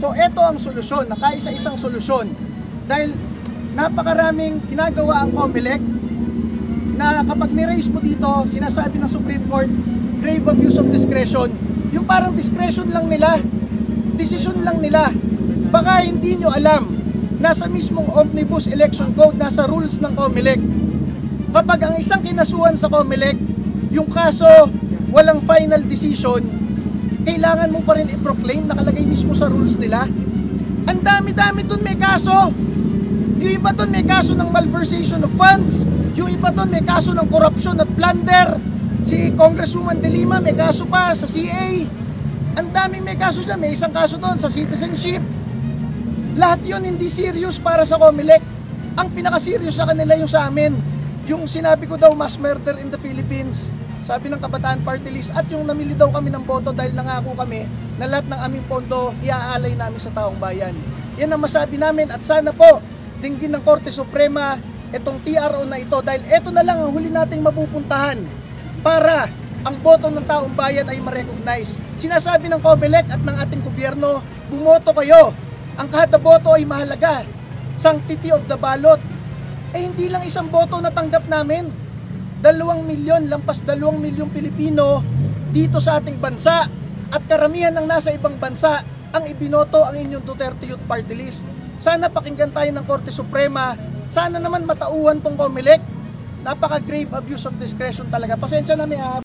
So ito ang solusyon, nakaisa-isang solusyon. Dahil napakaraming ginagawa ang COMELEC na kapag ni-raise mo dito, sinasabi ng Supreme Court, grave abuse of discretion. Yung parang discretion lang nila, decision lang nila. Baka hindi nyo alam, nasa mismong Omnibus Election Code, nasa rules ng COMELEC. Kapag ang isang kinasuhan sa COMELEC, yung kaso walang final decision, kailangan mo pa rin i-proclaim, nakalagay mismo sa rules nila. Ang dami-dami dun may kaso. Yung iba dun may kaso ng malversation of funds. Yung iba dun may kaso ng corruption at plunder. Si Congresswoman De Lima may kaso pa sa CA. Ang daming may kaso dyan. May isang kaso dun sa citizenship. Lahat yun hindi serious para sa COMELEC. Ang pinaka-serious sa kanila yung sa amin. Yung sinabi ko daw mass murder in the Philippines, sabi ng Kabataan Party List, at yung namili daw kami ng boto dahil nangako kami na lahat ng aming pondo iaalay namin sa taong bayan. Yan ang masabi namin, at sana po dinggin ng Korte Suprema itong TRO na ito, dahil ito na lang ang huli nating mapupuntahan para ang boto ng taong bayan ay ma-recognize. Sinasabi ng COMELEC at ng ating gobyerno, bumoto kayo. Ang kada boto ay mahalaga. Sanctity of the ballot. Hindi lang isang boto na tanggap namin. 2 milyon, lampas 2 milyong Pilipino dito sa ating bansa, at karamihan ng nasa ibang bansa ang ibinoto ang inyong Duterte Youth Party List. Sana pakinggan tayo ng Korte Suprema, sana naman matauhan tong COMELEC. Napaka-grave abuse of discretion talaga. Pasensya na, may